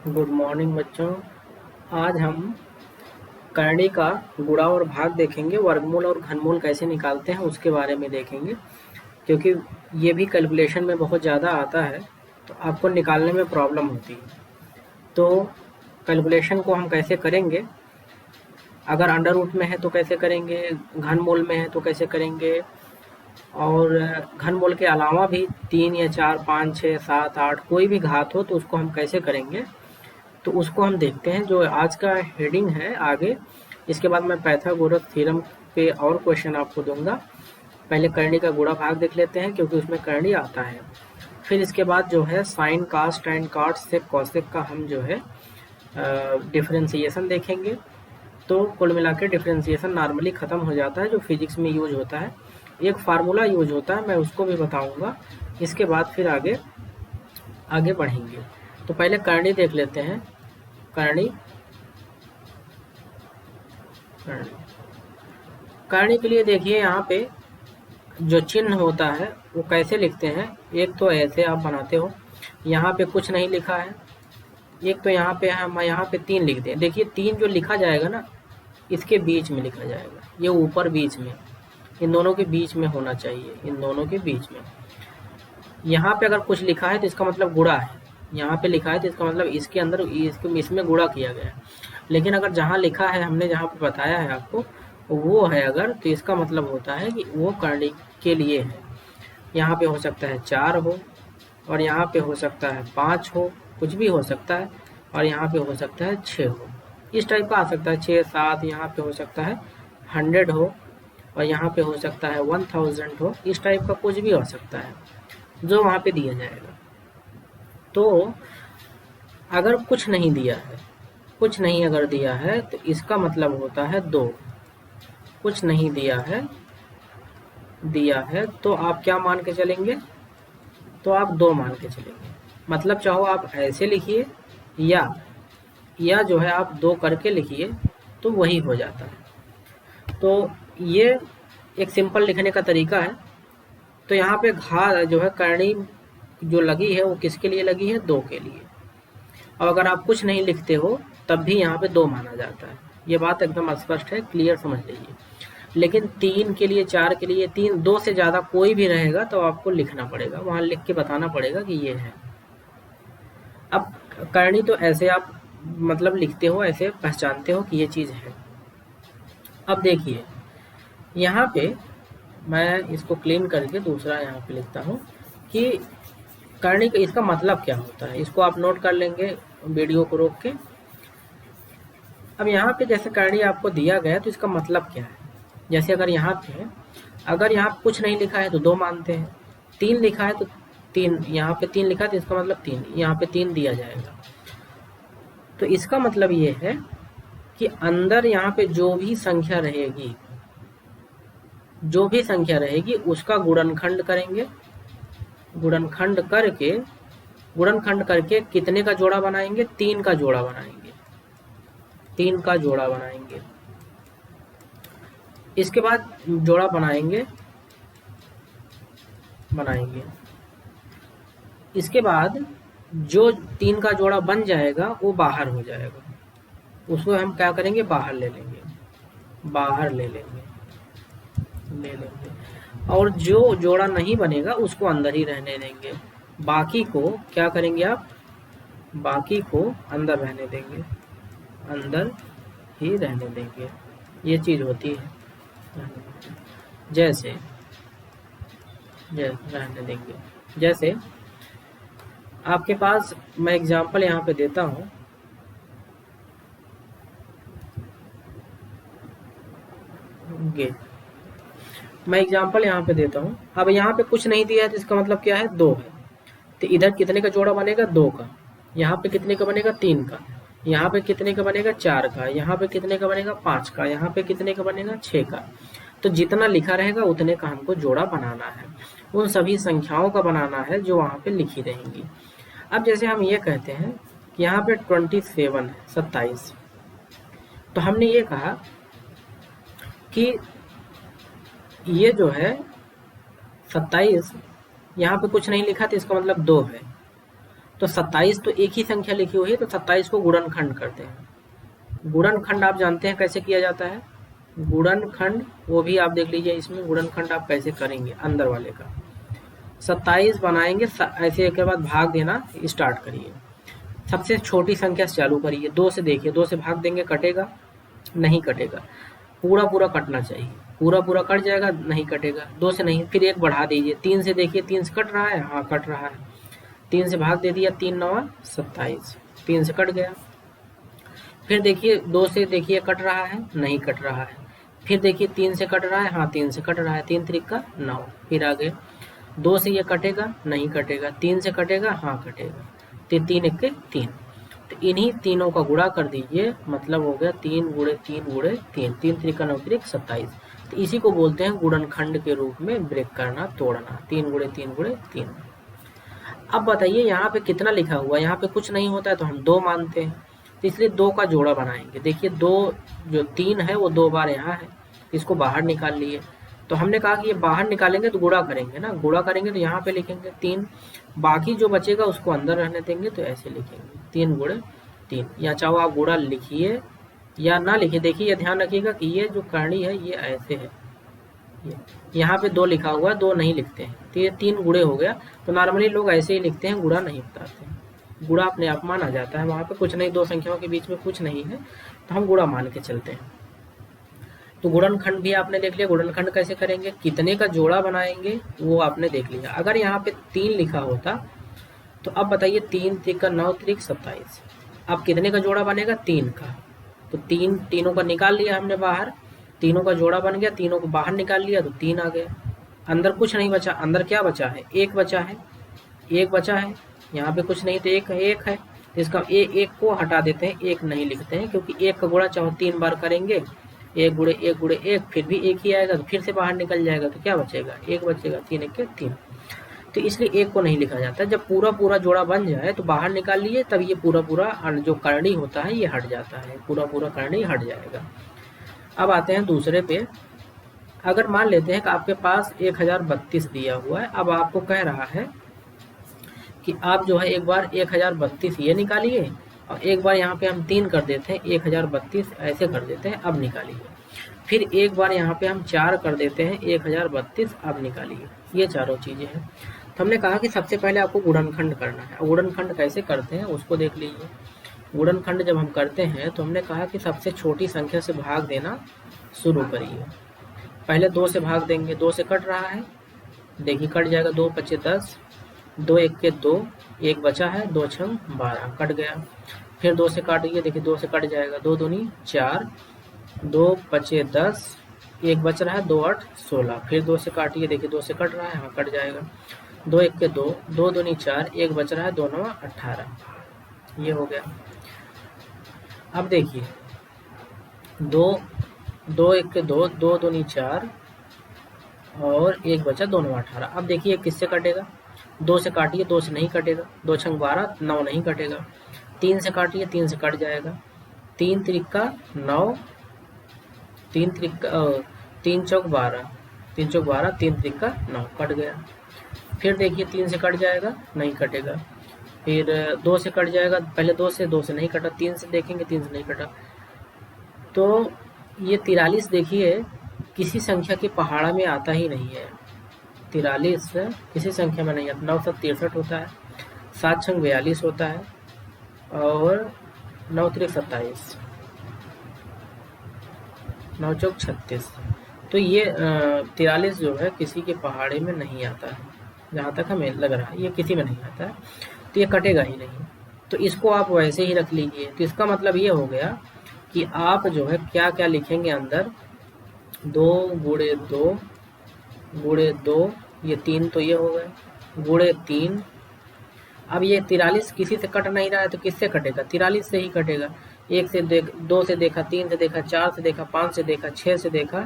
Good morning बच्चों। आज हम करनी का गुणा और भाग देखेंगे, वर्गमूल और घनमूल कैसे निकालते हैं उसके बारे में देखेंगे। क्योंकि ये भी कैलकुलेशन में बहुत ज़्यादा आता है तो आपको निकालने में प्रॉब्लम होती है। तो कैलकुलेशन को हम कैसे करेंगे, अगर अंडर रूट में है तो कैसे करेंगे, घनमूल में है तो कैसे करेंगे, और घनमूल के अलावा भी 3 या 4, 5, 6, 7, 8 कोई भी घात हो तो उसको हम कैसे करेंगे, तो उसको हम देखते हैं जो आज का हेडिंग है आगे। इसके बाद मैं पाइथागोरस थ्योरम पे और क्वेश्चन आपको दूंगा। पहले करनी का गुणा भाग देख लेते हैं क्योंकि उसमें करनी आता है। फिर इसके बाद जो है साइन कास टैन कॉट सेक कॉसेक का हम जो है डिफरेंशिएशन देखेंगे। तो कुल मिला के डिफरेंशिएशन नॉर्मली ख़त्म हो जाता है, जो फिजिक्स में यूज होता है। एक फार्मूला यूज होता है, मैं उसको भी बताऊंगा। इसके बाद फिर आगे आगे बढ़ेंगे। तो पहले करनी देख लेते हैं। करनी करनी करनी के लिए देखिए, यहाँ पे जो चिन्ह होता है वो कैसे लिखते हैं। एक तो ऐसे आप बनाते हो, यहाँ पे कुछ नहीं लिखा है। एक तो यहाँ पे हम यहाँ पे 3 लिख दें। देखिए 3 जो लिखा जाएगा ना, इसके बीच में लिखा जाएगा, ये ऊपर बीच में, इन दोनों के बीच में होना चाहिए, इन दोनों के बीच में। यहाँ पे अगर कुछ लिखा है तो इसका मतलब गुणा है, यहाँ पे लिखा है तो इसका मतलब इसके अंदर इसमें गुणा किया गया है। लेकिन अगर जहाँ लिखा है, हमने जहाँ पे बताया है आपको, वो है अगर, तो इसका मतलब होता है कि वो करने के लिए है। यहाँ पे हो सकता है 4 हो, और यहाँ पे हो सकता है 5 हो, कुछ भी हो सकता है। और यहाँ पे हो सकता है 6 हो, इस टाइप का आ सकता है। 6, 7, यहाँ पे हो सकता है 100 हो, और यहाँ पे हो सकता है 1000 हो, इस टाइप का कुछ भी हो सकता है जो वहाँ पे दिया जाएगा। तो अगर कुछ नहीं दिया है, कुछ नहीं अगर दिया है तो इसका मतलब होता है 2। कुछ नहीं दिया है तो आप क्या मान के चलेंगे, तो आप 2 मान के चलेंगे। मतलब चाहो आप ऐसे लिखिए, या जो है आप 2 करके लिखिए, तो वही हो जाता है। तो ये एक सिंपल लिखने का तरीका है। तो यहाँ पे घा जो है करनी जो लगी है वो किसके लिए लगी है, 2 के लिए। और अगर आप कुछ नहीं लिखते हो तब भी यहाँ पे 2 माना जाता है। ये बात एकदम स्पष्ट है, क्लियर समझ लीजिए। लेकिन 3 के लिए, 4 के लिए, 3, 2 से ज़्यादा कोई भी रहेगा तो आपको लिखना पड़ेगा, वहाँ लिख के बताना पड़ेगा कि ये है। अब करनी तो ऐसे आप मतलब लिखते हो, ऐसे पहचानते हो कि ये चीज़ है। अब देखिए यहाँ पे मैं इसको क्लीन करके दूसरा यहाँ पे लिखता हूँ कि करनी का इसका मतलब क्या होता है। इसको आप नोट कर लेंगे वीडियो को रोक के। अब यहाँ पे जैसे करनी आपको दिया गया तो इसका मतलब क्या है। जैसे अगर यहाँ पे, अगर यहाँ कुछ नहीं लिखा है तो 2 मानते हैं, 3 लिखा है तो 3, यहाँ पे 3 लिखा है तो इसका मतलब 3, यहाँ पे 3 दिया जाएगा। तो इसका मतलब ये है कि अंदर यहाँ पे जो भी संख्या रहेगी, जो भी संख्या रहेगी उसका गुणनखंड करेंगे। गुणनखंड करके, गुणनखंड करके कितने का जोड़ा बनाएंगे, 3 का जोड़ा बनाएंगे, 3 का जोड़ा बनाएंगे। इसके बाद जोड़ा बनाएंगे इसके बाद जो 3 का जोड़ा बन जाएगा वो बाहर हो जाएगा, उसको हम क्या करेंगे, बाहर ले लेंगे, बाहर ले लेंगे। और जो जोड़ा नहीं बनेगा उसको अंदर ही रहने देंगे। बाकी को क्या करेंगे आप, बाकी को अंदर रहने देंगे, अंदर ही रहने देंगे। ये चीज़ होती है। जैसे रहने देंगे, जैसे आपके पास मैं एग्जांपल यहाँ पे देता हूँ। मैं एग्जांपल यहाँ पे देता हूँ। अब यहाँ पे कुछ नहीं दिया है तो इसका मतलब क्या है, 2 है। तो इधर कितने का जोड़ा बनेगा, 2 का। यहाँ पे कितने का बनेगा, 3 का। यहाँ पे कितने का बनेगा, 4 का। यहाँ पे कितने का बनेगा, 5 का। यहाँ पे कितने का बनेगा, 6 का। तो जितना लिखा रहेगा उतने का हमको जोड़ा बनाना है, उन सभी संख्याओं का बनाना है जो वहाँ पे लिखी रहेंगी। अब जैसे हम ये कहते हैं कि यहाँ पे 27 है, 27। तो हमने ये कहा कि ये जो है 27, यहाँ पे कुछ नहीं लिखा तो इसका मतलब 2 है। तो 27 तो एक ही संख्या लिखी हुई है, तो 27 को गुणनखंड करते हैं। गुणनखंड आप जानते हैं कैसे किया जाता है, गुणनखंड वो भी आप देख लीजिए, इसमें गुणनखंड आप कैसे करेंगे अंदर वाले का। 27 बनाएंगे, ऐसे के बाद भाग देना स्टार्ट करिए। सबसे छोटी संख्या से चालू करिए, 2 से देखिए, 2 से भाग देंगे कटेगा नहीं कटेगा, पूरा पूरा कटना चाहिए, पूरा पूरा कट जाएगा नहीं कटेगा, 2 से नहीं, फिर 1 बढ़ा दीजिए, 3 से देखिए, 3 से कट रहा है, हाँ कट रहा है, 3 से भाग दे दिया, 3 9 27, 3 से कट गया। फिर देखिए 2 से देखिए कट रहा है नहीं कट रहा है, फिर देखिए 3 से कट रहा है, हाँ 3 से कट रहा है, 3 3 9, फिर आगे 2 से ये कटेगा नहीं कटेगा, 3 से कटेगा हाँ कटेगा, 3 1 3, तो इन्हीं तीनों का गुणा कर दीजिए, मतलब हो गया 3 गुणे 3 गुणे 3, 3 3 9 27। तो इसी को बोलते हैं गुणनखंड के रूप में ब्रेक करना, तोड़ना, 3 गुणे 3 गुणे 3। अब बताइए यहाँ पे कितना लिखा हुआ है, यहाँ पे कुछ नहीं होता है तो हम 2 मानते हैं, तो इसलिए 2 का जोड़ा बनाएंगे। देखिए 2 जो 3 है वो 2 बार यहाँ है, इसको बाहर निकाल लिए, तो हमने कहा कि ये बाहर निकालेंगे तो गुणा करेंगे ना, गुणा करेंगे तो यहाँ पे लिखेंगे 3, बाकी जो बचेगा उसको अंदर रहने देंगे, तो ऐसे लिखेंगे 3 गुणे 3, या चाहो आप गुणा लिखिए या ना लिखिए। देखिए ये ध्यान रखिएगा कि ये जो करणी है ये ऐसे है, यहाँ पे 2 लिखा हुआ है, 2 नहीं लिखते हैं, तो ये 3 गुणे हो गया। तो नॉर्मली लोग ऐसे ही लिखते हैं, गुणा नहीं बताते हैं, गुणा अपने आप माना जाता है, वहाँ पे कुछ नहीं, 2 संख्याओं के बीच में कुछ नहीं है, तो हम गुणा मान के चलते हैं। तो गुणनखंड भी आपने देख लिया, गुणनखंड कैसे करेंगे, कितने का जोड़ा बनाएंगे वो आपने देख लिया। अगर यहाँ पे 3 लिखा होता तो अब बताइए 3 3 9 3 27, अब कितने का जोड़ा बनेगा, 3 का, तो तीनों का निकाल लिया हमने बाहर, तीनों का जोड़ा बन गया, तीनों को बाहर निकाल लिया तो 3 आ गया, अंदर कुछ नहीं बचा, अंदर क्या बचा है, 1 बचा है, 1 बचा है, यहाँ पे कुछ नहीं तो 1 है, 1 है, इसका 1 को हटा देते हैं, 1 नहीं लिखते हैं, क्योंकि 1 का गुणा चाहो 3 बार करेंगे, 1 गुणे 1 गुणे 1, फिर भी 1 ही आएगा, तो फिर से बाहर निकल जाएगा, तो क्या बचेगा, 1 बचेगा, 3 1 3, तो इसलिए 1 को नहीं लिखा जाता। जब पूरा पूरा जोड़ा बन जाए तो बाहर निकाल लिए, तब ये पूरा पूरा जो करणी होता है ये हट जाता है, पूरा पूरा करणी हट जाएगा। अब आते हैं दूसरे पे, अगर मान लेते हैं कि आपके पास 1032 दिया हुआ है, अब आपको कह रहा है कि आप जो है एक बार 1032 ये निकालिए, और एक बार यहाँ पे हम 3 कर देते हैं, 1032 ऐसे कर देते हैं, अब निकालिए, फिर एक बार यहाँ पे हम 4 कर देते हैं, 1032 अब निकालिए, ये चारों चीज़ें हैं। तो हमने कहा कि सबसे पहले आपको गुणनखंड करना है। गुणनखंड कैसे करते हैं उसको देख लीजिए। गुणनखंड जब हम करते हैं तो हमने कहा कि सबसे छोटी संख्या से भाग देना शुरू करिए। पहले 2 से भाग देंगे, 2 से कट रहा है, देखिए कट जाएगा, 2 5 10, 2 1 2, 1 बचा है, 2 6 12, कट गया। फिर 2 से काटिए, देखिए 2 से कट जाएगा, 2 दूनी 4, 2 5 10, 1 बच रहा है, 2 8 16, फिर 2 से काटिए, देखिए 2 से कट रहा है, हाँ कट जाएगा, 2 1 2, 2 दूनी 4, 1 बच रहा है, 2 9 18, ये हो गया। अब देखिए 2 2 1 2, 2 दूनी 4 और 1 बचा, 2 9 18। अब देखिए किससे कटेगा, 2 से काटिए, 2 से नहीं कटेगा, 2 6 12, 9 नहीं कटेगा, 3 से काटिए, 3 से कट जाएगा, 3 3 9, 3 चौक 12, 3 चौक 12, 3 3 9, कट गया। फिर देखिए 3 से कट जाएगा, नहीं कटेगा, फिर 2 से कट जाएगा, पहले 2 से नहीं कटा, 3 से देखेंगे, 3 से नहीं कटा, तो ये 43 देखिए किसी संख्या के पहाड़ा में आता ही नहीं है, 43 किसी संख्या में नहीं आता। 9 7 63 होता है, 7 6 42 होता है, और 9 3 27, 9 चौक 36, तो ये 43 जो है किसी के पहाड़े में नहीं आता है, जहाँ तक हमें लग रहा है ये किसी में नहीं आता है, तो ये कटेगा ही नहीं, तो इसको आप वैसे ही रख लीजिए। तो इसका मतलब ये हो गया कि आप जो है क्या क्या लिखेंगे अंदर, 2 गुणे 2 गुणे 2, ये 3 तो ये हो गए, गुणे 3। अब ये 43 किसी से कट नहीं रहा है तो किससे कटेगा, 43 से ही कटेगा। 1 से 2 से देखा, 3 से देखा, 4 से देखा, 5 से देखा, 6 से देखा,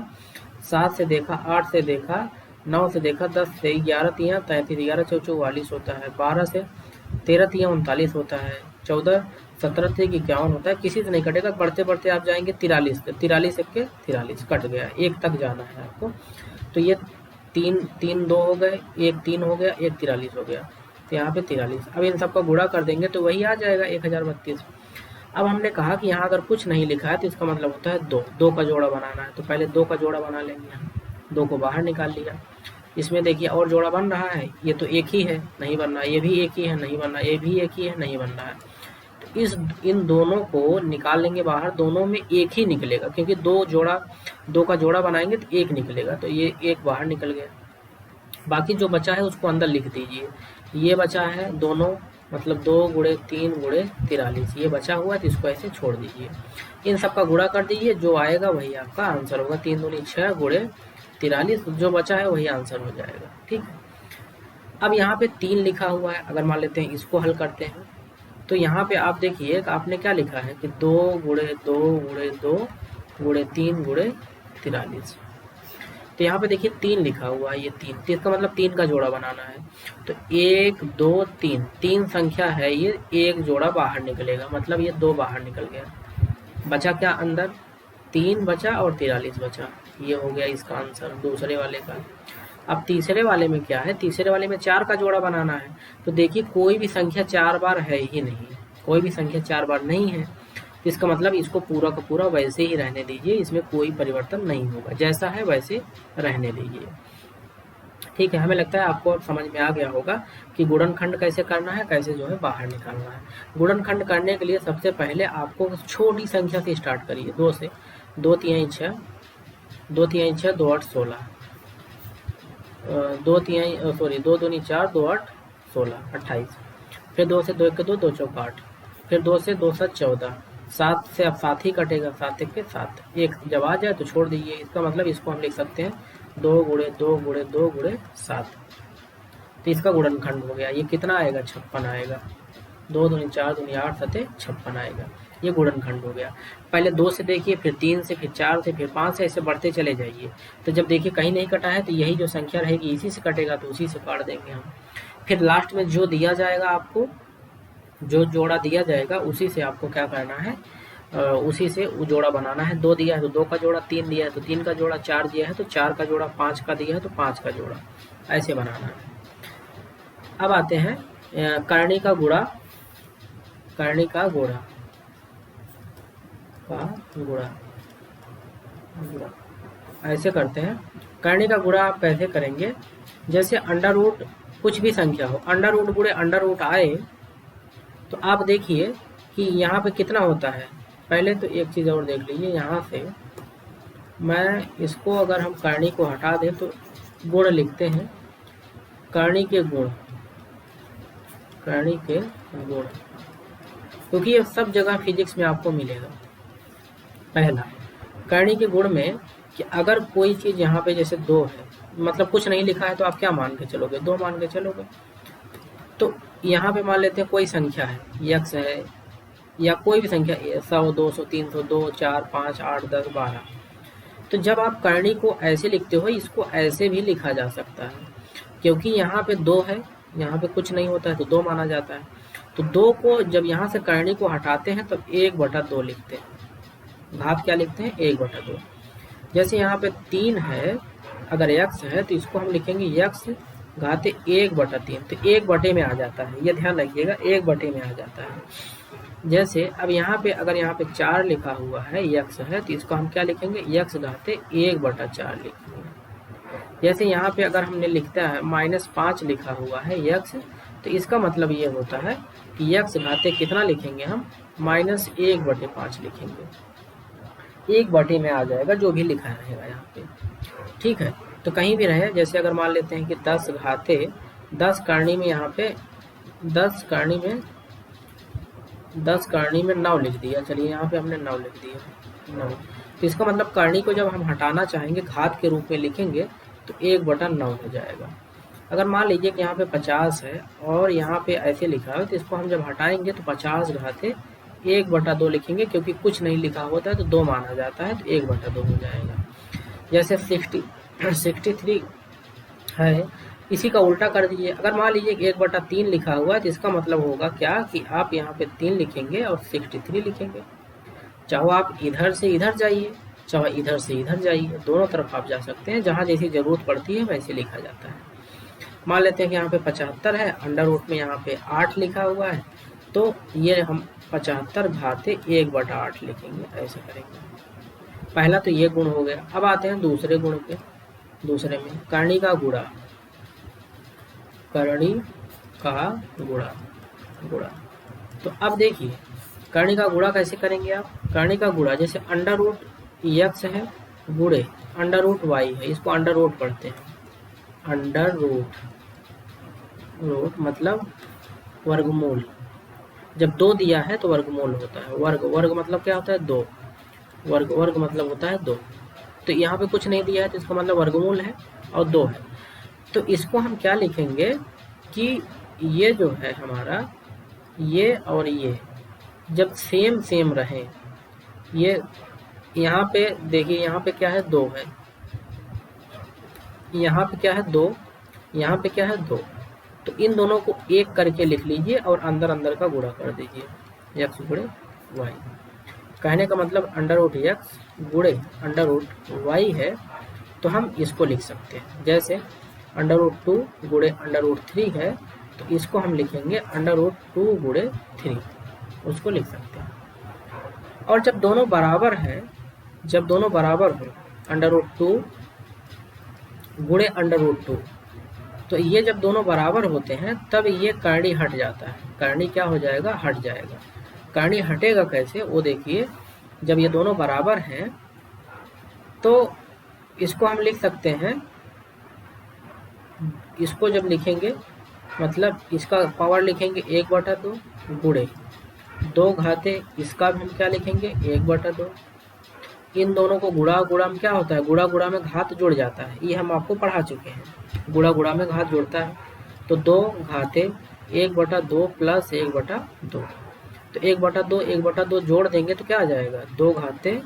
7 से देखा, 8 से देखा, 9 से देखा, 10 से, 11 3 33, 11 4 44 होता है, 12 से 13 3 39 होता है, 14 17 3 51 होता है, किसी से नहीं कटेगा। बढ़ते बढ़ते आप जाएंगे 43 पे, 43 1 43 कट गया, 1 तक जाना है आपको। तो ये 3 3 2 हो गए, 1 3 हो गया, 1 43 हो गया। तो यहाँ पे 43। अब इन सबका गुणा कर देंगे तो वही आ जाएगा 1032। अब हमने कहा कि यहाँ अगर कुछ नहीं लिखा है तो इसका मतलब होता है दो, दो का जोड़ा बनाना है, तो पहले दो का जोड़ा बना लेंगे हम। दो को बाहर निकाल लिया। इसमें देखिए और जोड़ा बन रहा है, ये तो एक ही है, नहीं बन रहा, ये भी एक ही है, नहीं बन रहा, ये भी एक ही है, नहीं बन रहा है। तो इन दोनों को निकाल लेंगे बाहर, दोनों में एक ही निकलेगा, क्योंकि दो का जोड़ा बनाएंगे तो एक निकलेगा, तो ये एक बाहर निकल गया। बाकी जो बचा है उसको अंदर लिख दीजिए। ये बचा है दोनों, मतलब 2 गुणे 3 गुणे 43, ये बचा हुआ है, तो इसको ऐसे छोड़ दीजिए। इन सब का गुणा कर दीजिए, जो आएगा वही आपका आंसर होगा। 3 दूनी 6 गुणे 43, जो बचा है वही आंसर हो जाएगा। ठीक है। अब यहाँ पे 3 लिखा हुआ है, अगर मान लेते हैं इसको हल करते हैं, तो यहाँ पे आप देखिए आपने क्या लिखा है कि 2 गुणे 2 गुणे 2 गुणे 3 गुणे 43। तो यहाँ पे देखिए 3 लिखा हुआ है, ये 3, तो इसका मतलब 3 का जोड़ा बनाना है। तो 1 2 3, 3 संख्या है ये, एक जोड़ा बाहर निकलेगा, मतलब ये 2 बाहर निकल गया। बचा क्या अंदर? 3 बचा और 43 बचा। ये हो गया इसका आंसर दूसरे वाले का। अब तीसरे वाले में क्या है? तीसरे वाले में 4 का जोड़ा बनाना है। तो देखिए कोई भी संख्या 4 बार है ही नहीं, कोई भी संख्या 4 बार नहीं है, तो इसका मतलब इसको पूरा का पूरा वैसे ही रहने दीजिए, इसमें कोई परिवर्तन नहीं होगा, जैसा है वैसे रहने दीजिए। ठीक है, हमें लगता है आपको अब समझ में आ गया होगा कि गुणनखंड कैसे करना है, कैसे जो है बाहर निकालना है। गुणनखंड करने के लिए सबसे पहले आपको छोटी संख्या से स्टार्ट करिए, 2 से। 2 तिहाई 6, 2 तिहाई 6, 2 8 16, 2 दूनी 4, 2 8 16 28। फिर 2 से 2 1 2, 2 चौक 8, फिर 2 से 2 7 14, 7 से अब 7 ही कटेगा, 7 1 7, एक जब आ जाए तो छोड़ दीजिए। इसका मतलब इसको हम लिख सकते हैं 2 गुणे 2 गुणे 2 गुणे 7। तो इसका गुणनखंड हो गया। ये कितना आएगा? 56 आएगा। 2 दूनी 4 दूनी 8 सते 56 आएगा। ये गुणनखंड हो गया। पहले 2 से देखिए, फिर 3 से, फिर 4 से, फिर 5 से, ऐसे बढ़ते चले जाइए। तो जब देखिए कहीं नहीं कटा है तो यही जो संख्या रहेगी इसी से कटेगा, तो उसी से काट देंगे हम। फिर लास्ट में जो दिया जाएगा आपको, जो जोड़ा दिया जाएगा उसी से आपको क्या करना है, उसी से जोड़ा बनाना है। 2 दिया है तो 2 का जोड़ा, 3 दिया है तो 3 का जोड़ा, 4 दिया है तो 4 का जोड़ा, 5 का दिया है तो 5 का जोड़ा, ऐसे बनाना है। अब आते हैं करणी का गुणा, करणी का गुणा ऐसे करते हैं। करणी का गुणा आप कैसे करेंगे? जैसे अंडर रूट कुछ भी संख्या हो, अंडर रूट गुणे अंडर रूट आए, तो आप देखिए कि यहाँ पे कितना होता है। पहले तो एक चीज़ और देख लीजिए, यहाँ से मैं इसको अगर हम करणी को हटा दें तो गुण लिखते हैं, करणी के गुण, करणी के गुण, क्योंकि ये सब जगह फिजिक्स में आपको मिलेगा। पहला करणी के गुण में कि अगर कोई चीज़ यहाँ पे जैसे 2 है, मतलब कुछ नहीं लिखा है, तो आप क्या मान के चलोगे? 2 मान के चलोगे। तो यहाँ पे मान लेते हैं कोई संख्या है, यक्स है या कोई भी संख्या, 100 200 300 2 4 5 8 10 12। तो जब आप करणी को ऐसे लिखते हो, इसको ऐसे भी लिखा जा सकता है, क्योंकि यहाँ पे 2 है, यहाँ पे कुछ नहीं होता है तो 2 माना जाता है। तो 2 को जब यहाँ से करणी को हटाते हैं तब 1/2 लिखते हैं। घात क्या लिखते हैं? 1/2। जैसे यहाँ पे 3 है, अगर x है तो इसको हम लिखेंगे x घाते 1/3, तो 1/, में आ जाता है, ये ध्यान रखिएगा, 1/, में आ जाता है। जैसे अब यहाँ पे अगर यहाँ पे 4 लिखा हुआ है, x है, तो इसको हम क्या लिखेंगे? x घाते 1/4 लिखेंगे। जैसे यहाँ पे अगर हमने लिखता है -5 लिखा हुआ है x, तो इसका मतलब ये होता है कि x घाते कितना लिखेंगे हम? -1/5 लिखेंगे। 1/, में आ जाएगा जो भी लिखा रहेगा यहाँ पे। ठीक है, तो कहीं भी रहे, जैसे अगर मान लेते हैं कि 10 घाते 10 करणी में, यहाँ पे 10 करणी में 9 लिख दिया। चलिए यहाँ पे हमने 9 लिख दिया, 9। तो इसका मतलब करणी को जब हम हटाना चाहेंगे, घात के रूप में लिखेंगे, तो 1/9 हो जाएगा। अगर मान लीजिए कि यहाँ पे 50 है और यहाँ पे ऐसे लिखा है, तो इसको हम जब हटाएंगे तो 50 घाते 1/2 लिखेंगे, क्योंकि कुछ नहीं लिखा होता है तो 2 माना जाता है, तो 1/2 हो जाएगा। जैसे 63 है, इसी का उल्टा कर दीजिए। अगर मान लीजिए 1/3 लिखा हुआ है, तो इसका मतलब होगा क्या कि आप यहाँ पे 3 लिखेंगे और 63 लिखेंगे। चाहे आप इधर से इधर जाइए, चाहे इधर से इधर जाइए, दोनों तरफ आप जा सकते हैं, जहाँ जैसी ज़रूरत पड़ती है वैसे लिखा जाता है। मान लेते हैं कि यहाँ पे 75 है, अंडर रूट में यहाँ पे 8 लिखा हुआ है, तो ये हम 75 घाते 1/8 लिखेंगे, ऐसे करेंगे। पहला तो ये गुण हो गया। अब आते हैं दूसरे गुण पे। दूसरे में करणी का गुणा, करणी का गुणा गुणा। तो अब देखिए करणी का गुणा कैसे करेंगे आप। करणी का गुणा जैसे अंडर रूट x है गुणे अंडर रूट y है, इसको अंडर रूट पढ़ते हैं। अंडर रूट मतलब वर्गमूल। जब 2 दिया है तो वर्गमूल होता है। वर्ग मतलब क्या होता है 2, वर्ग मतलब होता है 2। तो यहाँ पे कुछ नहीं दिया है तो इसका मतलब वर्गमूल है और 2 है। तो इसको हम क्या लिखेंगे कि ये जो है हमारा, ये और ये जब सेम रहे, ये यहाँ पे देखिए यहाँ पे क्या है 2 है, यहाँ पे क्या है 2, यहाँ पे क्या है 2। तो इन दोनों को एक करके लिख लीजिए और अंदर का गुणा कर दीजिए, x गुणे y। कहने का मतलब अंडर रूट x गुणे अंडर रूट y है, तो हम इसको लिख सकते हैं। जैसे अंडर रूट 2 गुणे अंडर रूट 3 है, तो इसको हम लिखेंगे अंडर रूट 2 गुणे 3, उसको लिख सकते हैं। और जब दोनों बराबर है, जब दोनों बराबर हो अंडर रूट 2 गुणे अंडर रूट 2, तो ये जब दोनों बराबर होते हैं तब ये करणी हट जाता है। करणी क्या हो जाएगा, हट जाएगा। करणी हटेगा कैसे वो देखिए, जब ये दोनों बराबर हैं तो इसको हम लिख सकते हैं, इसको जब लिखेंगे मतलब इसका पावर लिखेंगे 1/2 गुणे 2 घाते, इसका भी हम क्या लिखेंगे 1/2। इन दोनों को गुणा में क्या होता है, गुणा में घात जुड़ जाता है, ये हम आपको पढ़ा चुके हैं। गुणा में घात जुड़ता है, तो 2 घाते 1/2 प्लस 1/2। तो 1/2 जोड़ देंगे तो क्या आ जाएगा, 2 घाते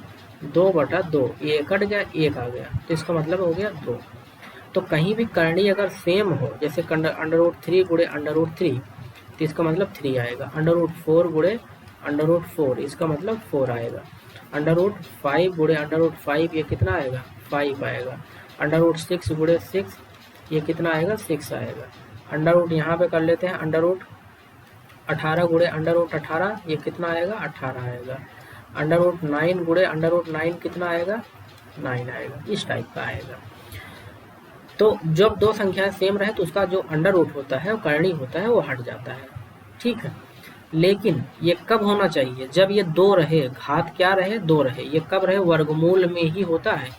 2/2, ये कट गया, 1 आ गया, तो इसका मतलब हो गया 2। तो कहीं भी करणी अगर सेम हो, जैसे अंडर रूट 3 गुणे अंडर रूट 3, तो इसका मतलब 3 आएगा। अंडर रूट 4 गुणे अंडर रूट 4, इसका मतलब 4 आएगा। अंडर रूट 5 गुणे अंडर रूट 5, ये कितना आएगा 5 आएगा। अंडर रूट 6 गुणे 6, ये कितना आएगा 6 आएगा। अंडर रूट यहाँ पे कर लेते हैं, अंडर रूट 18 गुणे अंडर रूट 18, ये कितना आएगा 18 आएगा। अंडर रूट 9 गुणे अंडर रूट 9 कितना आएगा 9 आएगा, इस टाइप का आएगा। तो जब दो संख्याएं सेम रहे तो उसका जो अंडर रूट होता है, वो करणी होता है, वो हट जाता है। ठीक है, लेकिन ये कब होना चाहिए, जब ये 2 रहे, घात क्या रहे 2 रहे। ये कब रहे, वर्गमूल में ही होता है,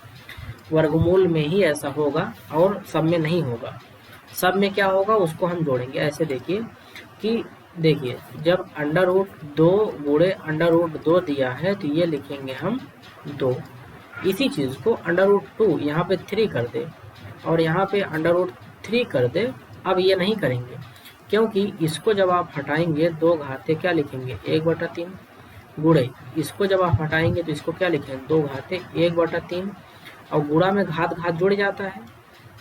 वर्गमूल में ही ऐसा होगा और सब में नहीं होगा। सब में क्या होगा उसको हम जोड़ेंगे। ऐसे देखिए कि देखिए जब अंडर रूट 2 गुणे अंडर रूट 2 दिया है तो ये लिखेंगे हम 2। इसी चीज़ को अंडर रूट 2 यहाँ पे 3 कर दे और यहाँ पे अंडर रूट 3 कर दे। अब ये नहीं करेंगे क्योंकि इसको जब आप हटाएंगे 2 घाते क्या लिखेंगे 1/3 गुणे, इसको जब आप हटाएंगे तो इसको क्या लिखेंगे 2 घाते 1/3, और गुणा में घात जुड़ जाता है।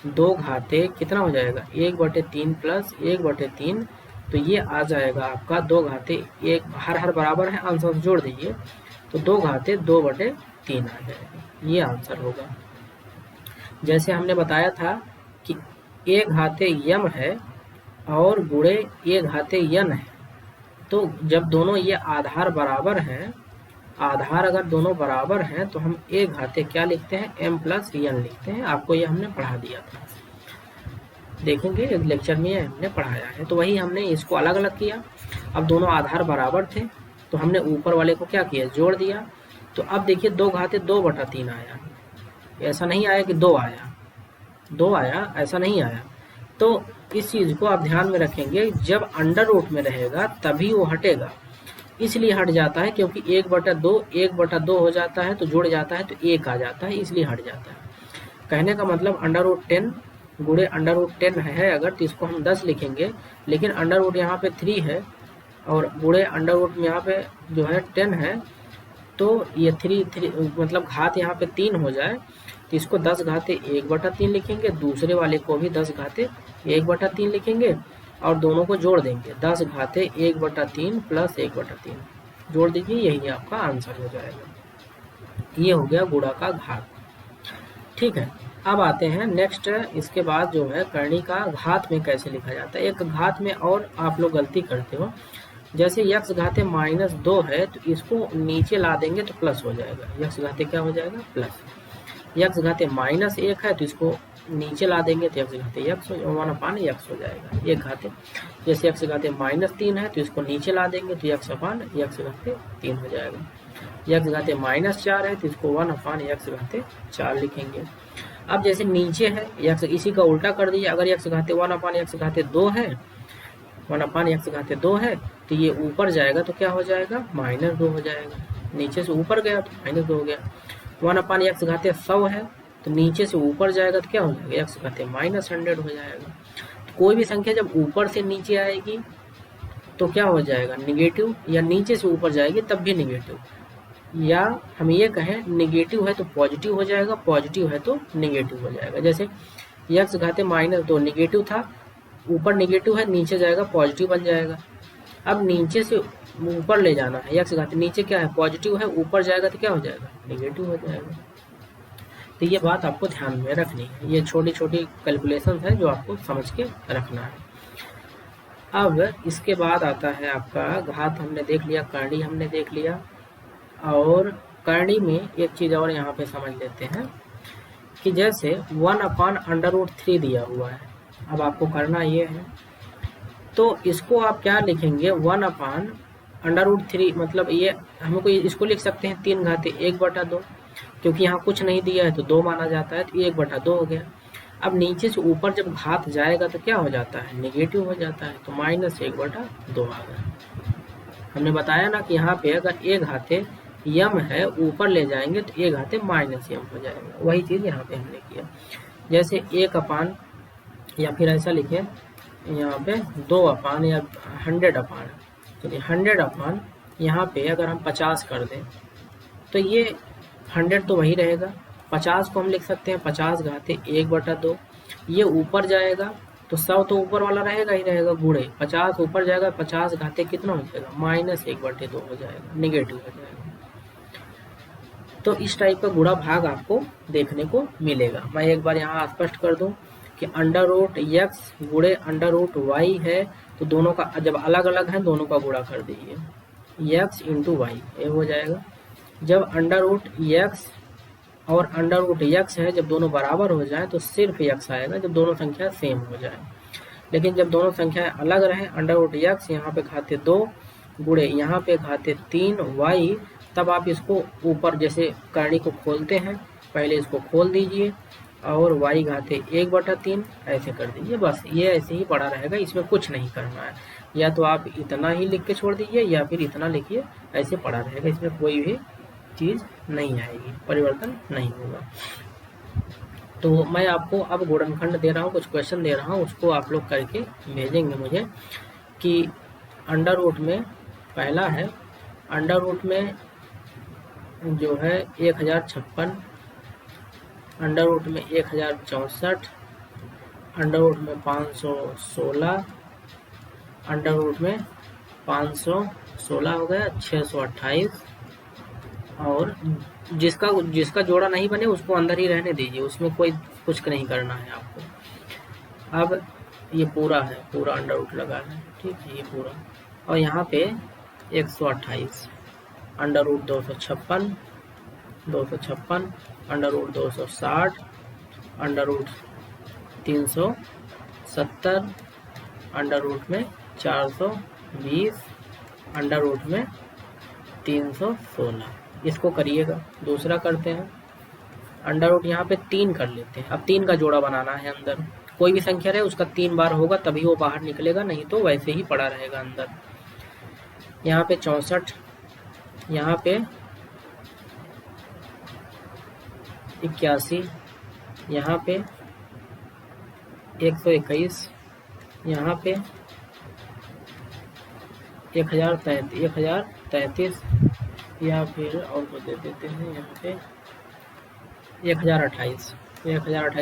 2 घाते कितना हो जाएगा 1/3 प्लस 1/3, तो ये आ जाएगा आपका 2 घाते 1, हर बराबर है, आंसर जोड़ दीजिए तो 2 घाते 2/3 आ जाएगा, ये आंसर होगा। जैसे हमने बताया था कि 1 घाते यम है और गुणे 1 घाते यन है, तो जब दोनों ये आधार बराबर हैं, आधार अगर दोनों बराबर हैं तो हम 1 घाते क्या लिखते हैं m प्लस यन लिखते हैं। आपको ये हमने पढ़ा दिया था, देखेंगे लेक्चर में हमने पढ़ाया है। तो वही हमने इसको अलग अलग किया। अब दोनों आधार बराबर थे तो हमने ऊपर वाले को क्या किया जोड़ दिया। तो अब देखिए 2 घाते 2/3 आया, ऐसा नहीं आया कि 2 आया, ऐसा नहीं आया। तो इस चीज़ को आप ध्यान में रखेंगे, जब अंडर रूट में रहेगा तभी वो हटेगा, इसलिए हट जाता है क्योंकि 1/2 हो जाता है तो जुड़ जाता है तो 1 आ जाता है, इसलिए हट जाता है। कहने का मतलब अंडर रूट 10 गुणे अंडर रूट 10 है अगर, तो इसको हम 10 लिखेंगे, लेकिन अंडर रूट यहाँ पे 3 है और गुणे अंडर रूट में यहाँ पे जो है 10 है, तो ये 3 मतलब घात यहाँ पे 3 हो जाए तो इसको 10 घाते 1/3 लिखेंगे, दूसरे वाले को भी 10 घाते 1/3 लिखेंगे और दोनों को जोड़ देंगे। 10 घाते 1/3 प्लस 1/3 जोड़ दीजिए, यही आपका आंसर हो जाएगा। ये हो गया गुणा का घात। ठीक है, अब आते हैं नेक्स्ट, इसके बाद जो है करनी का घात में कैसे लिखा जाता है। एक घात में और आप लोग गलती करते हो, जैसे यक्स घाते -2 है तो इसको नीचे ला देंगे तो प्लस हो जाएगा, यक्स घाते क्या हो जाएगा प्लस। यक्स घाते -1 है तो इसको नीचे ला देंगे तो यक्स घाते यक्स 1/x हो जाएगा, एक घाते। जैसे यक्स घाते -3 है तो इसको नीचे ला देंगे तो यक्स घाते 3 हो जाएगा। यक्स घाते -4 है तो इसको 1/x घाते 4 लिखेंगे। अब जैसे नीचे है यक्स, इसी का उल्टा कर दीजिए, अगर यक्स घाते 1/x घाते 2 है, 1/x घाते 2 है तो ये ऊपर जाएगा तो क्या हो जाएगा -2 हो जाएगा, नीचे से ऊपर गया तो -2 हो गया। 1/x घाते 100 है तो नीचे से ऊपर जाएगा तो क्या हो जाएगा, x घाते -100 हो जाएगा। तो कोई भी संख्या जब ऊपर से नीचे आएगी तो क्या हो जाएगा निगेटिव, या नीचे से ऊपर जाएगी तब भी निगेटिव, या हम ये कहें निगेटिव है तो पॉजिटिव हो जाएगा, पॉजिटिव है तो निगेटिव हो जाएगा। जैसे यक्स घाते -2 निगेटिव था, ऊपर निगेटिव है, नीचे जाएगा पॉजिटिव बन जाएगा। अब नीचे से ऊपर ले जाना है, यक्स घाते नीचे क्या है पॉजिटिव है, ऊपर जाएगा तो क्या हो जाएगा निगेटिव हो जाएगा। तो ये बात आपको ध्यान में रखनी है, ये छोटी छोटी कैलकुलेशन है जो आपको समझ के रखना है। अब इसके बाद आता है आपका घात हमने देख लिया, करणी हमने देख लिया, और करणी में एक चीज़ और यहाँ पे समझ लेते हैं कि जैसे 1/√3 दिया हुआ है, अब आपको करना ये है तो इसको आप क्या लिखेंगे 1/√3, मतलब ये हमको इसको लिख सकते हैं 3 घाते 1/2, क्योंकि यहाँ कुछ नहीं दिया है तो 2 माना जाता है तो 1/2 हो गया। अब नीचे से ऊपर जब घात जाएगा तो क्या हो जाता है नेगेटिव हो जाता है, तो -1/2 आ गया। हमने बताया ना कि यहाँ पे अगर a घाते यम है ऊपर ले जाएंगे तो a घाते -m हो जाएगा, वही चीज़ यहाँ पे हमने किया। जैसे 1/, या फिर ऐसा लिखे यहाँ पे 2/, या 100/, चलिए 100/, यहाँ पे अगर हम 50 कर दें तो ये 100 तो वही रहेगा, 50 को हम लिख सकते हैं 50 घाते 1/2, ये ऊपर जाएगा तो 100 तो ऊपर वाला रहेगा ही रहेगा, गुणे 50 ऊपर जाएगा, 50 घाते कितना हो जाएगा -1/2 हो जाएगा, निगेटिव हो जाएगा। तो इस टाइप का गुणा भाग आपको देखने को मिलेगा। मैं एक बार यहाँ स्पष्ट कर दूं कि √x गुणे √y है तो दोनों का जब अलग अलग है दोनों का गुणा कर दीजिए, x × y ये हो जाएगा। जब √x और √x है जब दोनों बराबर हो जाए तो सिर्फ x आएगा, जब दोनों संख्या सेम हो जाए। लेकिन जब दोनों संख्याएं अलग रहे, √x यहाँ पे घाते 2 गुणे यहाँ पे घाते 3y, तब आप इसको ऊपर जैसे करणी को खोलते हैं पहले इसको खोल दीजिए और y घाते 1/3 ऐसे कर दीजिए, बस ये ऐसे ही पड़ा रहेगा, इसमें कुछ नहीं करना है। या तो आप इतना ही लिख के छोड़ दीजिए या फिर इतना लिखिए, ऐसे पड़ा रहेगा, इसमें कोई भी चीज़ नहीं आएगी, परिवर्तन नहीं होगा। तो मैं आपको अब गुणनखंड दे रहा हूँ, कुछ क्वेश्चन दे रहा हूँ, उसको आप लोग करके भेजेंगे मुझे कि अंडर में पहला है, अंडर में जो है 1056, अंडर में 1064, अंडर में 516, अंडर में 516 हो गया, 628, और जिसका जोड़ा नहीं बने उसको अंदर ही रहने दीजिए, उसमें कोई कुछ नहीं करना है आपको। अब ये पूरा है, पूरा अंडर लगा है, ठीक है, ये पूरा, और यहाँ पे 128, under root 256, under root 260, under root 370, under root में 420, अंडर रूट में 316। इसको करिएगा। दूसरा करते हैं, अंडर रूट यहाँ पे 3 कर लेते हैं। अब 3 का जोड़ा बनाना है, अंदर कोई भी संख्या रहे उसका 3 बार होगा तभी वो बाहर निकलेगा, नहीं तो वैसे ही पड़ा रहेगा अंदर। यहाँ पे 64, यहाँ पे 81, यहाँ पे 121, यहाँ पे 1033, या फिर और को दे देते हैं, यहाँ पे 1028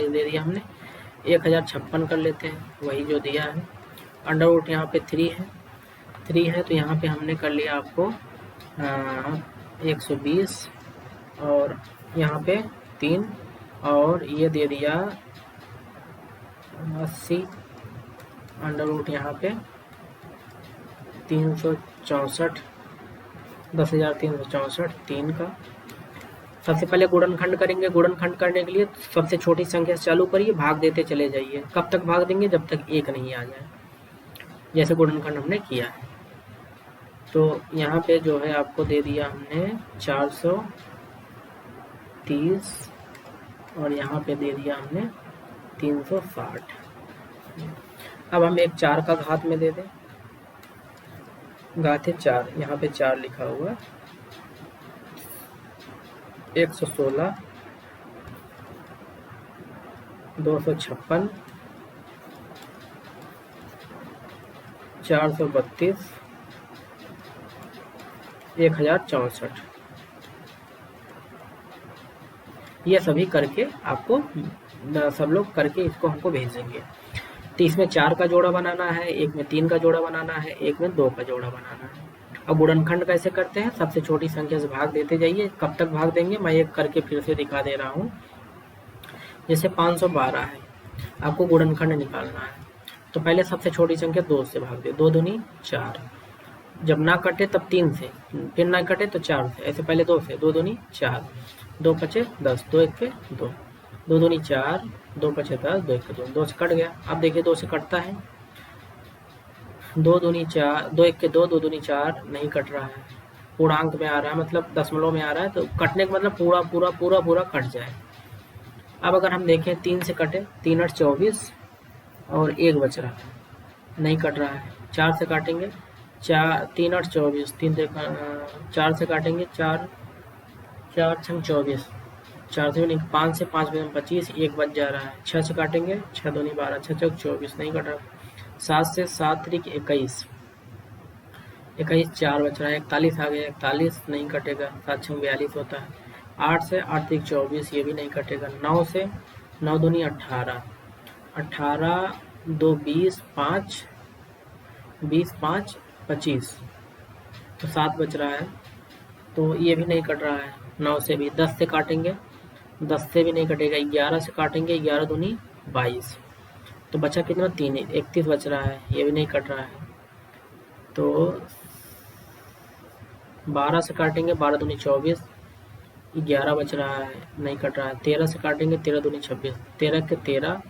दे दिया हमने। 1056 कर लेते हैं, वही जो दिया है। अंडर रूट यहाँ पे 3 है तो यहाँ पे हमने कर लिया आपको 120, और यहाँ पे 3 और ये दे दिया 80 अंडर रूट यहाँ पे 364, 10,364 3 का। सबसे पहले गुणनखंड करेंगे। गुणनखंड करने के लिए सबसे छोटी संख्या से चालू करिए, भाग देते चले जाइए। कब तक भाग देंगे? जब तक 1 नहीं आ जाए, जैसे गुणनखंड हमने किया है। तो यहाँ पे जो है आपको दे दिया हमने 430 और यहाँ पे दे दिया हमने 360। अब हम एक 4 का घात में दे दें, घाते 4, यहाँ पे 4 लिखा हुआ, 116, 256, 432, 1064। ये सभी करके आपको सब लोग करके इसको हमको भेजेंगे। तो इसमें 4 का जोड़ा बनाना है, एक में 3 का जोड़ा बनाना है, एक में 2 का जोड़ा बनाना है। अब गुणनखंड कैसे करते हैं? सबसे छोटी संख्या से भाग देते जाइए। कब तक भाग देंगे मैं एक करके फिर से दिखा दे रहा हूँ। जैसे 512 है, आपको गुणनखंड निकालना है, तो पहले सबसे छोटी संख्या 2 से भाग दे, 2 दूनी 4, जब ना कटे तब 3 से, फिर ना कटे तो 4 से, ऐसे पहले 2 से, 2 दूनी 4, 2 पचे 10, 2 एक के 2, 2 दूनी 4, 2 पचे 10, 2 एक के 2, 2 से कट गया। अब देखिए 2 से कटता है, 2 दूनी 4, 2 एक के 2, 2 दूनी 4, नहीं कट रहा है, पूर्णांक में आ रहा है, मतलब दशमलव में आ रहा है, तो कटने का मतलब पूरा पूरा पूरा पूरा कट जाए। अब अगर हम देखें 3 से कटे, 3 8 24 और 1 बच रहा है, नहीं कट रहा है। 4 से काटेंगे, 3 8 24, 4 से काटेंगे, 4 4 6 24, 4 से भी नहीं, 5 से 5 25, 1 बच जा रहा है। 6 से काटेंगे, 6 दूनी 12, 6 चौक 24, नहीं कट रहा। 7 से 7 त्रिक 21, 21 4 बच रहा है, 41 आ गया, 41 नहीं कटेगा, 7 6 42 होता है। 8 से 8 त्रिक 24, ये भी नहीं कटेगा। 9 से 9 दूनी 18, 18 2 20, 5 20 5 25, तो 7 बच रहा है, तो ये भी नहीं कट रहा है। 9 से भी, 10 से काटेंगे, 10 से भी नहीं कटेगा। 11 से काटेंगे, 11 दूनी 22, तो बचा कितना? 3, 31 बच रहा है, ये भी नहीं कट रहा है। तो 12 से काटेंगे, 12 दूनी 24, 11 बच रहा है, नहीं कट रहा है। 13 से काटेंगे, 13 दूनी 26, 13 के 13,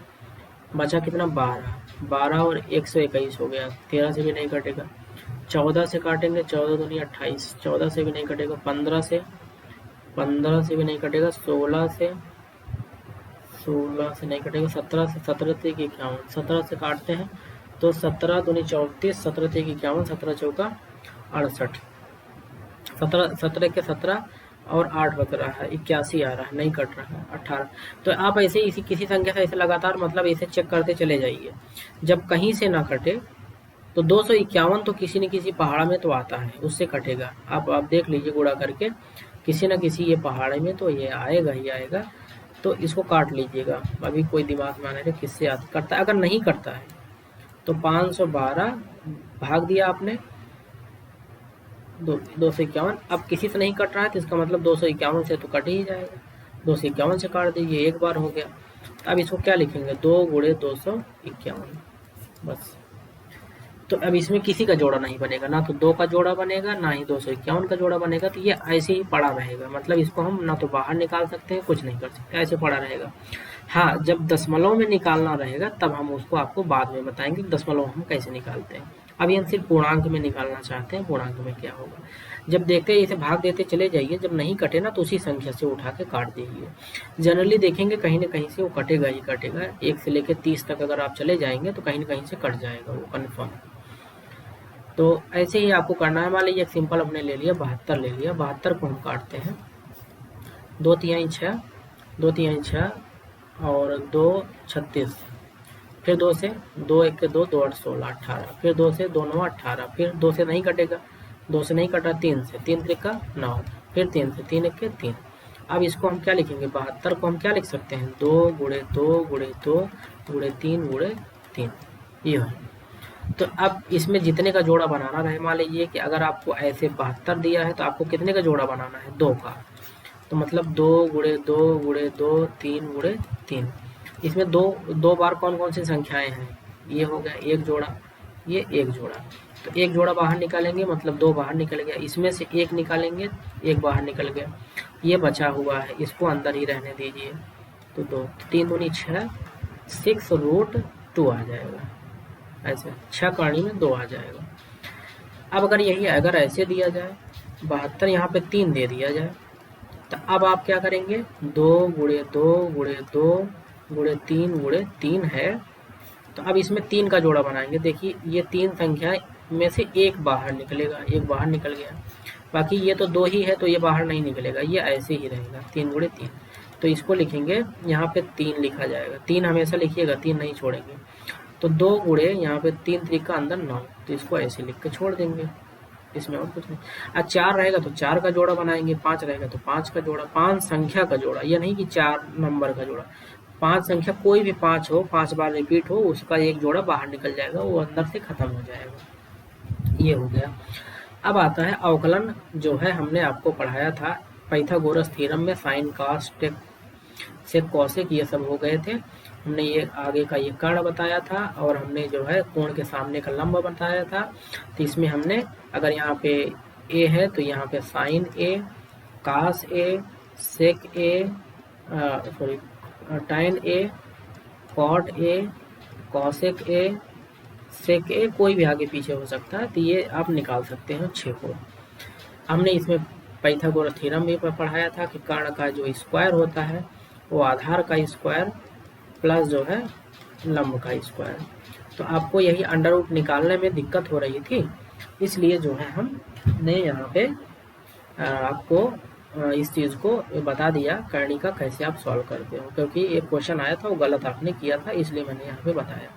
बचा कितना? 12, 12 और 121 हो गया, 13 से भी नहीं कटेगा। 14 से काटेंगे, 14 दूनी 28, 14 से भी नहीं कटेगा। 15 से भी नहीं कटेगा। 16 से नहीं कटेगा। 17 से 51, 17 से काटते हैं तो 17 दूनी 34, 17 51, 17 चौका 68, 17 के 17 और 8 बच रहा है, 81 आ रहा है, नहीं कट रहा है। 18, तो आप ऐसे इसी किसी संख्या से ऐसे लगातार मतलब ऐसे चेक करते चले जाइए, जब कहीं से ना कटे तो 251 तो किसी न किसी पहाड़ में तो आता है, उससे कटेगा। आप देख लीजिए गुणा करके, किसी न किसी ये पहाड़ में तो ये आएगा ही आएगा, तो इसको काट लीजिएगा। अभी कोई दिमाग में आने किससे करता है। अगर नहीं करता है तो 512 भाग दिया आपने 251, अब किसी से नहीं कट रहा है तो इसका मतलब 251 से तो कट ही जाएगा, 251 से काट दीजिए, एक बार हो गया। अब इसको क्या लिखेंगे? 2 गुणे 251, बस। तो अब इसमें किसी का जोड़ा नहीं बनेगा, ना तो 2 का जोड़ा बनेगा, ना ही 251 का जोड़ा बनेगा, तो ये ऐसे ही पड़ा रहेगा। मतलब इसको हम ना तो बाहर निकाल सकते हैं, कुछ नहीं कर सकते, ऐसे पड़ा रहेगा। हाँ, जब दशमलव में निकालना रहेगा तब हम उसको आपको बाद में बताएंगे दशमलव हम कैसे निकालते हैं। अभी हम सिर्फ पूर्णांक में निकालना चाहते हैं, पूर्णांक में क्या होगा। जब देखते हैं इसे भाग देते चले जाइए, जब नहीं कटे ना तो उसी संख्या से उठा के काट दीजिए। जनरली देखेंगे कहीं ना कहीं से वो कटेगा ही कटेगा। 1 से लेकर 30 तक अगर आप चले जाएंगे तो कहीं ना कहीं से कट जाएगा वो, कन्फर्म। तो ऐसे ही आपको करना है। मान लीजिए एक सिंपल अपने ले लिया 72 ले लिया, 72 को हम काटते हैं, 2 तिहाई 6, 2 तिहाई 6 और 2 36, फिर 2 से 2 1 के 2, 2 8 16 18, फिर 2 से 2 9 18, फिर 2 से नहीं कटेगा, 2 से नहीं कटा, 3 से 3 त्रिका 9, फिर 3 से 3 1 के 3। अब इसको हम क्या लिखेंगे? 72 को हम क्या लिख सकते हैं? 2 गुणे 2 गुणे 2 गुणे 3 गुणे 3, ये है। तो अब इसमें जितने का जोड़ा बनाना रहे, मान लीजिए कि अगर आपको ऐसे 72 दिया है तो आपको कितने का जोड़ा बनाना है? 2 का। तो मतलब 2 गुणे 2 गुणे 2 3 गुणे 3। इसमें दो बार कौन कौन सी संख्याएं हैं, ये हो गया एक जोड़ा, ये एक जोड़ा। तो एक जोड़ा बाहर निकालेंगे मतलब 2 बाहर निकल गया, इसमें से एक निकालेंगे, एक बाहर निकल गया, ये बचा हुआ है, इसको अंदर ही रहने दीजिए। तो 2 3 दूनी 6, 6√2 आ जाएगा, ऐसे 6 करनी में 2 आ जाएगा। अब अगर यही अगर ऐसे दिया जाए 72, यहाँ पे 3 दे दिया जाए, तो अब आप क्या करेंगे, 2 गुणे 2 गुणे 2 गुणे 3 गुणे 3 है। तो अब इसमें 3 का जोड़ा बनाएंगे। देखिए ये 3 संख्या में से एक बाहर निकलेगा, एक बाहर निकल गया, बाकी ये तो 2 ही है तो ये बाहर नहीं निकलेगा, ये ऐसे ही रहेगा 3 गुणे 3। तो इसको लिखेंगे, यहाँ पे 3 लिखा जाएगा, 3 हमेशा लिखिएगा, 3 नहीं छोड़ेंगे। तो 2 गुणे यहाँ पे 3 त्रिका अंदर 9, तो इसको ऐसे लिख के छोड़ देंगे, इसमें और कुछ नहीं। अब 4 रहेगा तो 4 का जोड़ा बनाएंगे, 5 रहेगा तो 5 का जोड़ा, 5 संख्या का जोड़ा, ये नहीं कि 4 नंबर का जोड़ा। 5 संख्या कोई भी 5 हो, 5 बार रिपीट हो, उसका एक जोड़ा बाहर निकल जाएगा, वो अंदर से खत्म हो जाएगा। ये हो गया। अब आता है अवकलन, जो है हमने आपको पढ़ाया था पाइथागोरस थ्योरम में, sine cos tan sec cosec ये सब हो गए थे। हमने ये आगे का ये कर्ण बताया था, और हमने जो है कोण के सामने का लंब बताया था। तो इसमें हमने अगर यहाँ पे ए है तो यहाँ पे साइन ए, कास ए, सेक ए, सॉरी टाइन ए, कॉट ए, कॉसेक ए, सेक ए, कोई भी आगे पीछे हो सकता है, तो ये आप निकाल सकते हैं 6 को। हमने इसमें पाइथागोरस थ्योरम भी पढ़ाया था कि कर्ण का जो स्क्वायर होता है वो आधार का स्क्वायर प्लस जो है लंब का स्क्वायर। तो आपको यही अंडर रूट निकालने में दिक्कत हो रही थी, इसलिए जो है हमने यहाँ पे आपको इस चीज़ को बता दिया कर्णी का कैसे आप सॉल्व करते हो, क्योंकि एक क्वेश्चन आया था वो गलत आपने किया था, इसलिए मैंने यहाँ पे बताया।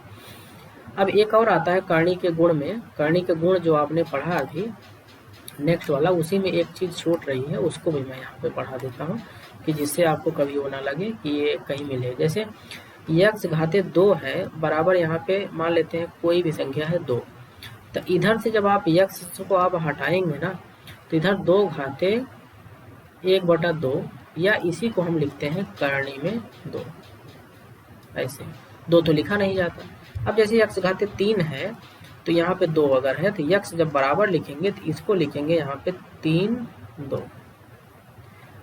अब एक और आता है कर्णी के गुण में। कर्णी के गुण जो आपने पढ़ा अभी नेक्स्ट वाला, उसी में एक चीज़ छूट रही है, उसको भी मैं यहाँ पे पढ़ा देता हूँ कि जिससे आपको कभी वो ना लगे कि ये कहीं मिले। जैसे यक्स घाते 2 है बराबर, यहाँ पे मान लेते हैं कोई भी संख्या है 2, तो इधर से जब आप यक्स को आप हटाएंगे ना, तो इधर 2 घाते 1/2, या इसी को हम लिखते हैं कर्णी में 2, ऐसे 2 तो लिखा नहीं जाता। अब जैसे यक्स घाते 3 है तो यहाँ पे 2 अगर है तो यक्स जब बराबर लिखेंगे तो इसको लिखेंगे यहाँ पे 3 2।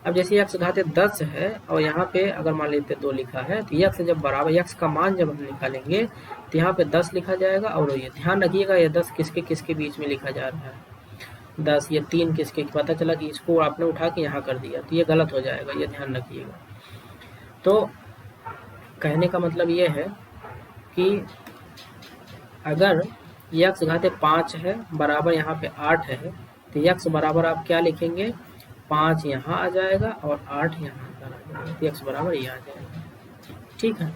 अब जैसे यक्स घाते 10 है और यहाँ पे अगर मान लेते 2 लिखा है, तो यक्स जब बराबर, यक्स का मान जब हम निकालेंगे तो यहाँ पे 10 लिखा जाएगा। और ये ध्यान रखिएगा ये 10 किसके किसके बीच में लिखा जा रहा है, 10 ये 3 किसके, पता चला कि इसको आपने उठा के यहाँ कर दिया तो ये गलत हो जाएगा, ये ध्यान रखिएगा। तो कहने का मतलब ये है कि अगर यक्स घाते 5 है बराबर यहाँ पे 8 है, तो यक्स बराबर आप क्या लिखेंगे, 5 यहाँ आ जाएगा और 8 यहाँ पर आ जाएगा, तो यक्स बराबर ये आ जाएगा। ठीक है,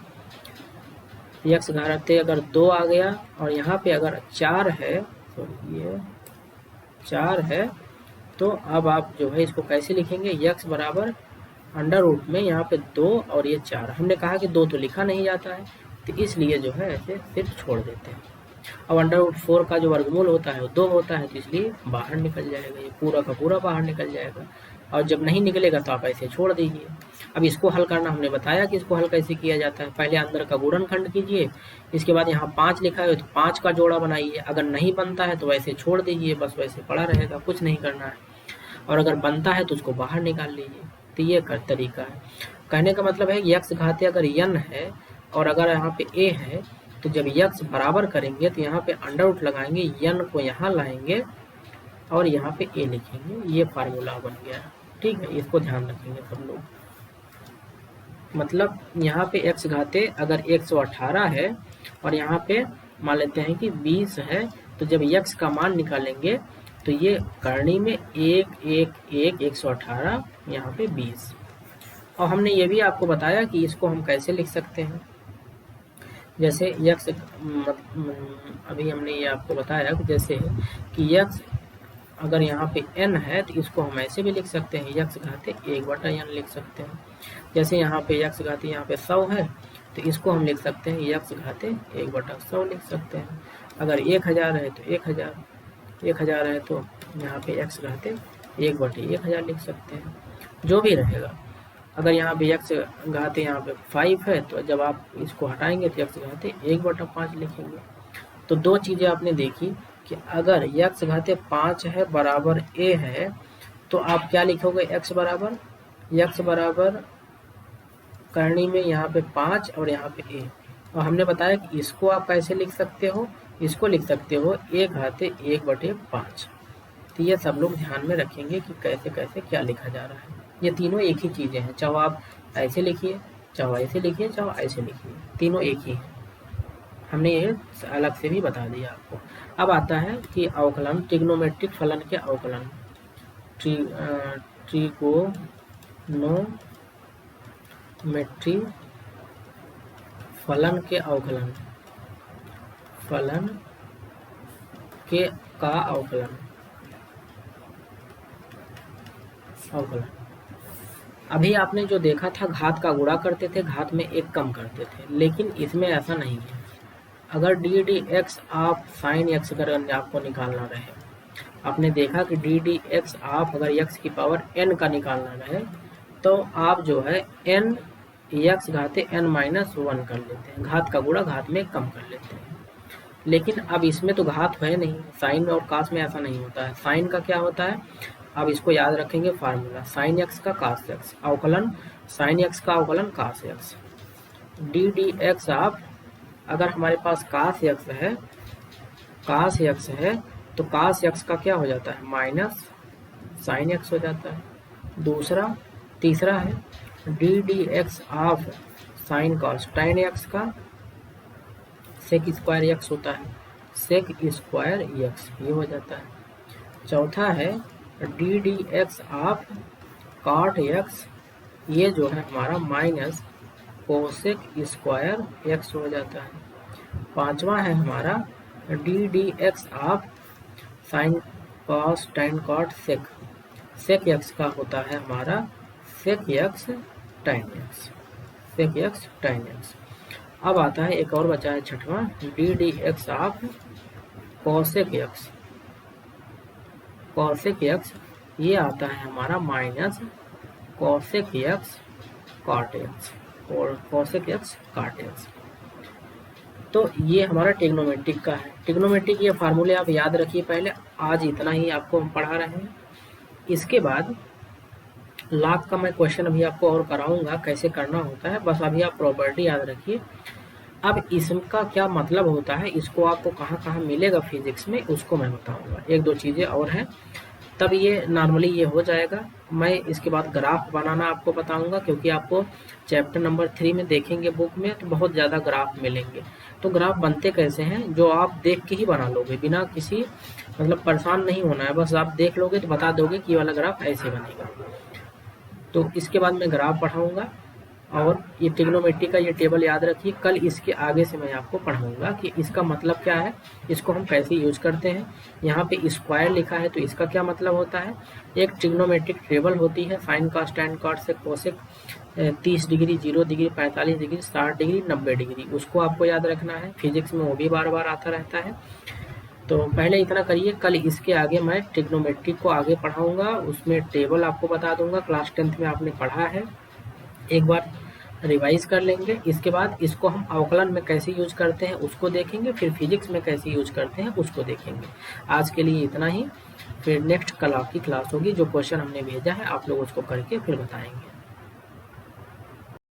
यक्स घाते अगर 2 आ गया और यहाँ पे अगर 4 है, तो ये 4 है, तो अब आप जो है इसको कैसे लिखेंगे, यक्स बराबर अंडर रूट में यहाँ पे 2 और ये 4। हमने कहा कि 2 तो लिखा नहीं जाता है, तो इसलिए जो है ऐसे सिर्फ छोड़ देते हैं। अब अंडर रूट 4 का जो वर्गमूल होता है वो 2 होता है, तो इसलिए बाहर निकल जाएगा, ये पूरा का पूरा बाहर निकल जाएगा। और जब नहीं निकलेगा तो आप ऐसे छोड़ दीजिए। अब इसको हल करना हमने बताया कि इसको हल कैसे किया जाता है। पहले अंदर का गुणनखंड कीजिए, इसके बाद यहाँ 5 लिखा है तो 5 का जोड़ा बनाइए। अगर नहीं बनता है तो वैसे छोड़ दीजिए, बस वैसे पड़ा रहेगा, कुछ नहीं करना है। और अगर बनता है तो उसको बाहर निकाल लीजिए। तो ये तरीका है। कहने का मतलब है यक्स घाते अगर n है और अगर यहाँ पे a है, तो जब यक्स बराबर करेंगे तो यहाँ पे अंडर रूट लगाएंगे, n को यहाँ लाएंगे और यहाँ पे a लिखेंगे। ये फार्मूला बन गया है। ठीक है, इसको ध्यान रखेंगे सब लोग। मतलब यहाँ पे x घाते अगर 118 है और यहाँ पे मान लेते हैं कि 20 है, तो जब x का मान निकालेंगे तो ये करनी में 1 1 1 118, यहाँ पे 20। और हमने ये भी आपको बताया कि इसको हम कैसे लिख सकते हैं। जैसे यक्स, अभी हमने ये आपको बताया कि जैसे कि यक्स अगर यहाँ पे n है तो इसको हम ऐसे भी लिख सकते हैं, यक्स घाते 1/n लिख सकते हैं। जैसे यहाँ पे यक्स घाते यहाँ पे 100 है तो इसको हम लिख सकते हैं यक्स घाते 1/100 लिख सकते हैं। अगर 1000 है तो 1000 है तो यहाँ पे x घाते 1/1000 लिख सकते हैं, जो भी रहेगा। अगर यहाँ पे x घाते यहाँ पे 5 है तो जब आप इसको हटाएंगे तो x घाते 1/5 लिखेंगे। तो दो चीज़ें आपने देखी कि अगर x घाते 5 है बराबर a है तो आप क्या लिखोगे, x बराबर करनी में यहाँ पे 5 और यहाँ पे a। और हमने बताया कि इसको आप कैसे लिख सकते हो, इसको लिख सकते हो a घाते 1/5। तो ये सब लोग ध्यान में रखेंगे कि कैसे कैसे क्या लिखा जा रहा है। ये तीनों एक ही चीज़ें हैं, चाहे आप ऐसे लिखिए, चाहे ऐसे लिखिए, चाहे ऐसे लिखिए, तीनों एक ही है। हमने ये अलग से भी बता दिया आपको। अब आता है कि अवकलन, ट्रिग्नोमेट्रिक फलन के अवकलन, ट्रिगोनोमेट्रिक फलन के अवकलन, फलन के का अवकलन। अभी आपने जो देखा था घात का गुणा करते थे, घात में एक कम करते थे, लेकिन इसमें ऐसा नहीं है। अगर ddx आप sin x अगर आपको निकालना रहे, आपने देखा कि ddx आप अगर x की पावर n का निकालना रहे तो आप जो है n x घाते n-1 कर लेते हैं, घात का गुणा घात में कम कर लेते हैं। लेकिन अब इसमें तो घात है नहीं, साइन और कास में ऐसा नहीं होता है। साइन का क्या होता है, अब इसको याद रखेंगे फार्मूला, साइन एक्स का कास एक्स, अवकलन साइन एक्स का अवकलन कास एक्स। ddx आप अगर हमारे पास कास एक्स है तो कास एक्स का क्या हो जाता है, माइनस साइन एक्स हो जाता है। तीसरा है ddx of sine cos tan x का सेक स्क्वायर एक्स होता है, सेक स्क्वायर एक्स ये हो जाता है। चौथा है ddx ऑफ कॉट एक्स, ये जो है हमारा माइनस कोसेक स्क्वायर एक्स हो जाता है। पांचवा है हमारा ddx of sine cos tan cot sec, sec x का होता है हमारा sec x tan x, sec x tan x. अब आता है एक और बचा है छठवां, ddx of cosec x, cosec x ये आता है हमारा minus cosec x cot x, और कोसेक एक्स कॉट एक्स। तो ये हमारा ट्रिग्नोमेट्रिक का है। ट्रिग्नोमेट्रिक ये फार्मूले आप याद रखिए पहले, आज इतना ही आपको हम पढ़ा रहे हैं। इसके बाद लाख का मैं क्वेश्चन अभी आपको और कराऊंगा कैसे करना होता है, बस अभी आप प्रॉपर्टी याद रखिए। अब इसका क्या मतलब होता है, इसको आपको कहाँ कहाँ मिलेगा फिजिक्स में, उसको मैं बताऊंगा। एक दो चीज़ें और हैं, तब ये नॉर्मली ये हो जाएगा। मैं इसके बाद ग्राफ बनाना आपको बताऊंगा, क्योंकि आपको चैप्टर नंबर 3 में देखेंगे बुक में तो बहुत ज़्यादा ग्राफ मिलेंगे। तो ग्राफ बनते कैसे हैं, जो आप देख के ही बना लोगे, बिना किसी मतलब परेशान नहीं होना है, बस आप देख लोगे तो बता दोगे कि ये वाला ग्राफ ऐसे बनेगा। तो इसके बाद मैं ग्राफ पढ़ाऊँगा, और ये ट्रिग्नोमेट्री का ये टेबल याद रखिए। कल इसके आगे से मैं आपको पढ़ाऊंगा कि इसका मतलब क्या है, इसको हम कैसे यूज करते हैं। यहाँ पे स्क्वायर लिखा है तो इसका क्या मतलब होता है। एक ट्रिग्नोमेट्रिक टेबल होती है, साइन कॉस टैन कॉट से cosec, 30 degree, 0 degree, 45 degree, 60 degree, 90 degree, उसको आपको याद रखना है। फिजिक्स में वो भी बार बार आता रहता है। तो पहले इतना करिए, कल इसके आगे मैं ट्रिग्नोमेट्रिक को आगे पढ़ाऊँगा, उसमें टेबल आपको बता दूंगा। क्लास 10th में आपने पढ़ा है, एक बार रिवाइज कर लेंगे। इसके बाद इसको हम अवकलन में कैसे यूज करते हैं उसको देखेंगे, फिर फिजिक्स में कैसे यूज करते हैं उसको देखेंगे। आज के लिए इतना ही, फिर नेक्स्ट कल आपकी क्लास होगी। जो क्वेश्चन हमने भेजा है आप लोग उसको करके फिर बताएंगे।